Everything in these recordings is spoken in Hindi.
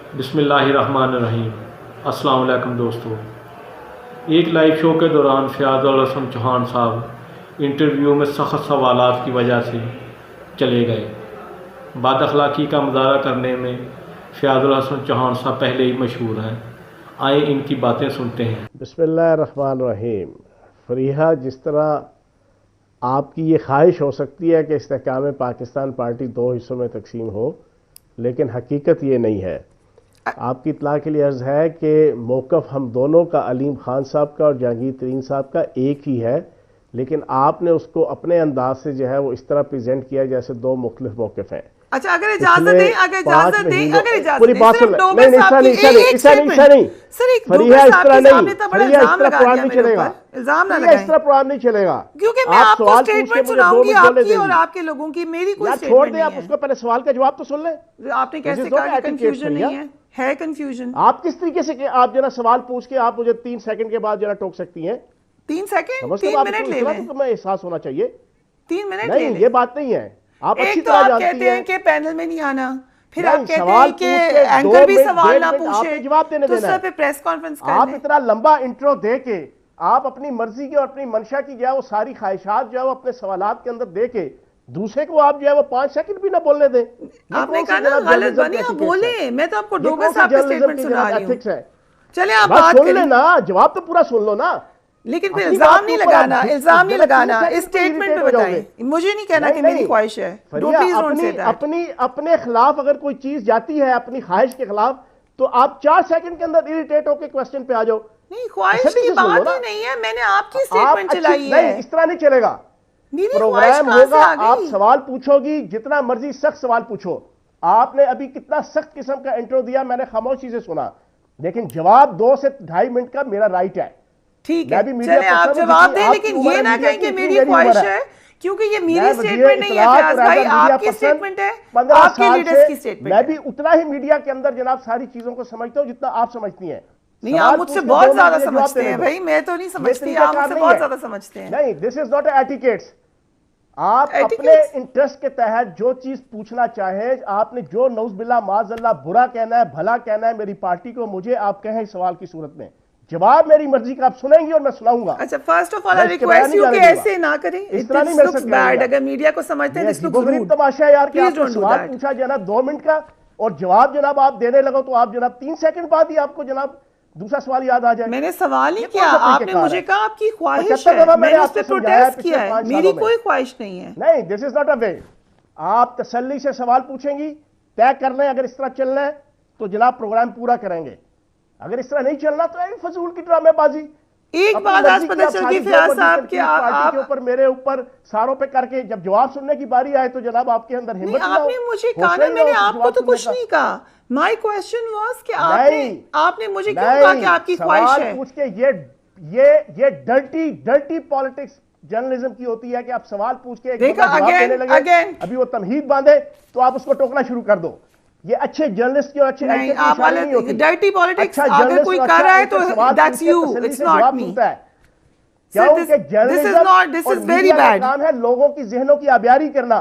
बिस्मिल्लाहिर्रहमानिर्रहीम। अस्सलाम वालेकुम दोस्तों। एक लाइव शो के दौरान फ़याज़ुल हसन चौहान साहब इंटरव्यू में सख्त सवालात की वजह से चले गए। बदअखलाक़ी का मुज़ाहरा करने में फ़याज़ुल हसन चौहान साहब पहले ही मशहूर हैं। आए इनकी बातें सुनते हैं। बिस्मिल्लाहिर्रहमानिर्रहीम। फरीहा, जिस तरह आपकी ये ख्वाहिश हो सकती है कि इस्तेहकाम पाकिस्तान पार्टी दो हिस्सों में तकसीम हो, लेकिन हकीकत ये नहीं है। आपकी इत्तला के लिए अर्ज़ है कि मौक़िफ़ हम दोनों का, अलीम खान साहब का और जहांगीर तरीन साहब का एक ही है, लेकिन आपने उसको अपने अंदाज से जो है वो इस तरह प्रेजेंट किया जैसे दो मुख्तलिफ मौक़िफ़ हैं। अच्छा, अगर इजाजत दें, अगर इजाजत दें, अगर इजाजत पूरी दें, बात सुन ले। नहीं, ऐसा नहीं, सर एक फरीहा, इस तरह नहीं, आपने तो बड़ा इल्जाम लगा दिया मेरे ऊपर। इल्जाम ना लगाएं, इस तरह प्रोग्राम नहीं चलेगा, क्योंकि मैं आपको स्टेटमेंट सुनाऊंगी आपकी और आपके लोगों की, मेरी कोई स्टेटमेंट छोड़ दे। नहीं आप है। उसको पहले सवाल का जवाब तो सुन ले। आपने कैसे कहा कि कंफ्यूजन नहीं है कंफ्यूजन। आप किस तरीके से आप जरा सवाल पूछ के आप मुझे 3 सेकंड के बाद जरा टोक सकती हैं। 3 सेकंड, 3 मिनट ले लें। तो मैं एहसास होना चाहिए। 3 मिनट नहीं, ये बात नहीं है। आप अच्छी तो आप कहते हैं कि पैनल में नहीं आना, फिर आप कहते हैं कि एंकर भी सवाल ना पूछे, जवाब देने देना है। पे प्रेस कॉन्फ्रेंस कर आप इतना लंबा इंट्रो दे के आप अपनी मर्जी की और अपनी मंशा की जो है वो सारी ख्वाहिशात जो है वो अपने सवालात के अंदर दे के दूसरे को आप जो है वो 5 सेकंड भी ना बोलने दें। आपने कहा ना गलत बनी, आप बोले। मैं तो आपको डोगरा साहब का स्टेटमेंट सुना रही हूं। चले आप बात सुन लेना, जवाब तो पूरा सुन लो ना। लेकिन फिर इल्जाम नहीं लगाना, इल्जाम नहीं लगाना। इस स्टेटमेंट पे बताएं, मुझे नहीं कहना कि मेरी ख्वाहिश है। अपने खिलाफ अगर कोई चीज जाती है अपनी ख्वाहिश के खिलाफ, तो आप 4 सेकंड के अंदर इरिटेट होकर क्वेश्चन पे आ जाओ। नहीं, ख्वाहिश की बात ही नहीं है, मैंने आपकी स्टेटमेंट चलाई है। इस तरह नहीं चलेगा। प्रोग्राम होगा, आप सवाल पूछोगी, जितना मर्जी सख्त सवाल पूछो। आपने अभी कितना सख्त किस्म का इंट्रो दिया, मैंने खामोशी से सुना, लेकिन जवाब 2 से 2.5 मिनट का मेरा राइट है। ठीक है, चले आप जवाब दें, लेकिन ये ना कहें कि मेरी ख्वाहिश है, क्योंकि ये मेरी स्टेटमेंट नहीं है फयाज भाई, आपकी स्टेटमेंट है, आपके लीडर्स की स्टेटमेंट। मैं भी उतना ही मीडिया के अंदर जनाब सारी चीजों को समझता हूं जितना आप समझती हैं। नहीं, आप मुझसे बहुत ज्यादा समझते हैं भाई, मैं तो नहीं समझती, आप मुझसे बहुत ज्यादा समझते हैं। नहीं, दिस इज नॉट एटिकेट्स। आप अपने इंटरेस्ट के तहत जो चीज पूछना चाहे, आपने जो नौज़बिल्लाह माज़अल्लाह बुरा कहना है, भला कहना है मेरी पार्टी को, मुझे आप कहें इस सवाल की सूरत में। जवाब मेरी मर्जी का आप सुनेंगी और मैं सुनाऊंगा। अच्छा, first of all I request you कि ऐसे ना करें, इस तरह नहीं। लुक्स बैड, अगर मीडिया को समझते हैं दिस लुक्स रूड। तमाशा यार कि आपने सवाल पूछा जनाब 2 मिनट का और जवाब जनाब आप देने लगो तो आप जनाब 3 सेकंड बाद ही आपको जनाब दूसरा सवाल याद आ जाए। मैंने सवाल ही किया, आपने मुझे कहा आपकी ख्वाहिश है, मैंने उस पर प्रोटेस्ट किया है, मेरी कोई ख्वाहिश नहीं है। नहीं, दिस इज नॉट अ वे। आप तसल्ली से सवाल पूछेंगी, तय करना है। अगर इस तरह चलना है तो जनाब प्रोग्राम पूरा करेंगे, अगर इस तरह नहीं चलना तो फजूल की ड्रामेबाजी। एक बात आज पता चल गई फयाज साहब कि आप के ऊपर, मेरे ऊपर, सारों पे करके जब जवाब सुनने की बारी आए तो जनाब आपके अंदर हिम्मत नहीं। आपने मुझे कहा ना, मैंने आपको तो कुछ नहीं कहा। माय क्वेश्चन वाज कि आपने मुझे क्यों कहा कि आपकी ख्वाहिश है? पूछ के ये डर्टी पॉलिटिक्स जर्नलिज्म की होती है कि आप सवाल पूछ के अभी वो तमहीद बांधे तो आप उसको टोकना शुरू कर दो। ये अच्छे जर्नलिस्ट की और अच्छे नहीं, आप वाले डर्टी पॉलिटिक्स अगर कोई कर रहा है तो that's you, it's not me. This is very bad. काम है लोगों की ज़हनों की आबियारी करना,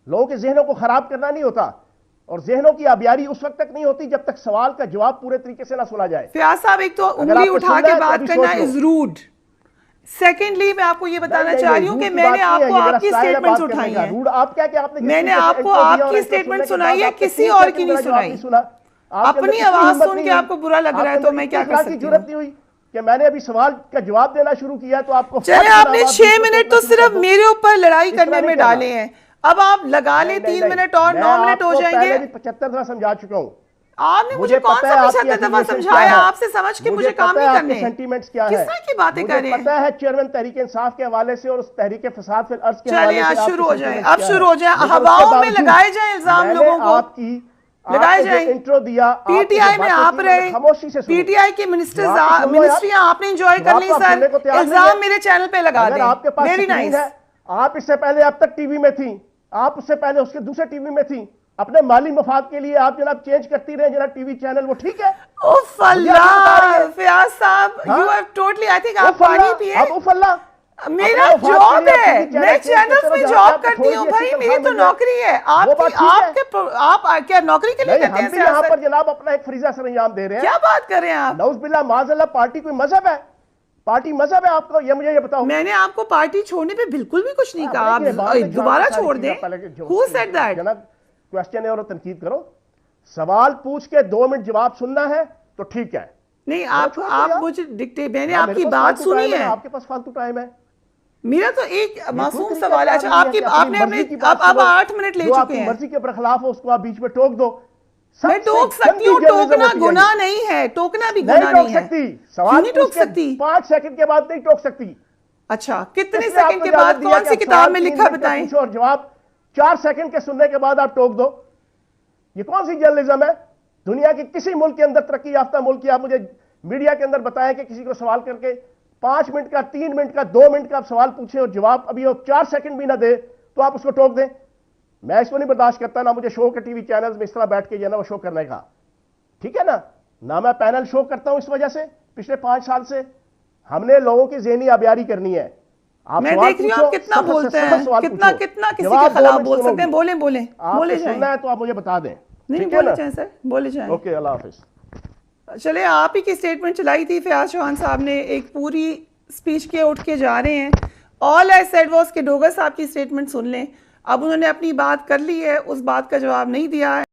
लोगों के ज़हनों को खराब करना नहीं होता। और ज़हनों की आबियारी उस वक्त तक नहीं होती जब तक सवाल का जवाब पूरे तरीके से ना सुना जाए। फयाज साहब, एक तो उंगली उठा के बात करना इज रूड। सेकेंडली, मैं आपको ये बताना चाह रही हूँ कि मैंने आपको आपकी स्टेटमेंट्स उठाई हैं। आप क्या आपने मैंने आपको आपकी स्टेटमेंट सुनाई है, किसी और की नहीं सुनाई। अपनी आवाज सुन के आपको बुरा लग रहा है तो मैं क्या कर सकती हूँ? जरूरत नहीं हुई कि मैंने अभी सवाल का जवाब देना शुरू किया तो आपको चले आपने 6 मिनट तो सिर्फ मेरे ऊपर लड़ाई करने में डाले हैं, अब आप लगा ले 3 मिनट और 9 मिनट हो जाएंगे। 75 दफा समझा चुका हूँ। आपने मुझे कौन सा 75 दफा समझाया? आपसे समझ के मुझे काम नहीं करने। सेंटीमेंट्स क्या है, किस तरह की बातें कर रहे हैं? पता है चेयरमैन तहरीक इंसाफ के हवाले से और उस तहरीक फसाद फिल अर्ज के हवाले से। चलिए शुरू हो जाए, अब शुरू हो जाए, हवाओं में लगाए जाए इल्जाम लोगों को, लगाए जाए। इंट्रो दिया, पीटीआई में आप रहे, पीटीआई की मिनिस्ट्रियां आपने एंजॉय कर ली सर, इल्जाम मेरे चैनल पे लगा दें। Very nice. आप इससे पहले अब तक टीवी में थी, आप उससे पहले उसके दूसरे टीवी में थी, अपने माली मफाद के लिए आप जनाब चेंज करती रहे जनाब टीवी चैनल, वो ठीक है। उफ अल्लाह, फयाज साहब, you have totally, I think आप पानी पिए। अब उफ अल्लाह, मेरा जॉब है, मैं चैनल्स में जॉब करती हूँ भाई, मेरी तो नौकरी है। आप क्या नौकरी के लिए करते हैं? यहाँ पर जनाब अपना एक फरीजा सर अंजाम दे रहे हैं। क्या बात कर रहे हैं आप? नौज़ुबिल्लाह माज़अल्लाह, पार्टी कोई मजहब है? पार्टी मजहब है आपको? ये मुझे ये बताओ। मैंने आपको पार्टी छोड़ने पे बिल्कुल भी कुछ नहीं कहा, आप दोबारा छोड़ दें। Who said that? क्वेश्चन है और तनकीद करो, सवाल पूछ के 2 मिनट जवाब सुनना है तो ठीक है। नहीं, आप मुझे डिक्टेट, मैंने आपकी बात सुनी है। आपके पास फालतू टाइम है? मेरा तो एक मासूम सवाल है। अच्छा, आपने अब 8 मिनट ले चुके हैं। मर्जी के बरखिलाफ हो उसको आप बीच में टोक दो। मैं टोक सकती हूँ, टोकना गुनाह नहीं है, टोकना भी गुनाह नहीं है। सवाल नहीं टोक सकती? 5 सेकंड के बाद नहीं टोक सकती। अच्छा, कितने सेकंड के बाद? कौन सी किताब में लिखा बताएं? और जवाब 4 सेकंड के सुनने के बाद आप टोक दो। ये कौन सी जर्नलिज्म है? दुनिया के किसी मुल्क के अंदर, तरक्की याफ्ता मुल्क की, आप मुझे मीडिया के अंदर बताएं कि किसी को सवाल करके 5 मिनट का, 3 मिनट का, 2 मिनट का आप सवाल पूछे और जवाब अभी वो 4 सेकंड भी ना दे तो आप उसको टोक दें। मैं इसको नहीं बर्दाश्त करता, ना मुझे शो के टीवी चैनल्स में इस तरह बैठ के जो है ना वो शो करने का, ठीक है ना मैं पैनल शो करता हूं इस वजह से। पिछले 5 साल से हमने लोगों की ज़हनी आबियारी करनी है। आप मैं देख रही हूं आप कितना बोलते हैं, कितना किसी के खिलाफ बोल सकते हैं। बोले सुनना है तो आप मुझे बता दें। नहीं बोले जाए सर, बोले जाए। ओके, अल्लाह हाफिज। चले, आप ही की स्टेटमेंट चलाई थी फयाज चौहान साहब ने, एक पूरी स्पीच के उठ के जा रहे हैं। ऑल आई सेड वाज कि डोगर साहब की स्टेटमेंट सुन लें। अब उन्होंने अपनी बात कर ली है, उस बात का जवाब नहीं दिया है।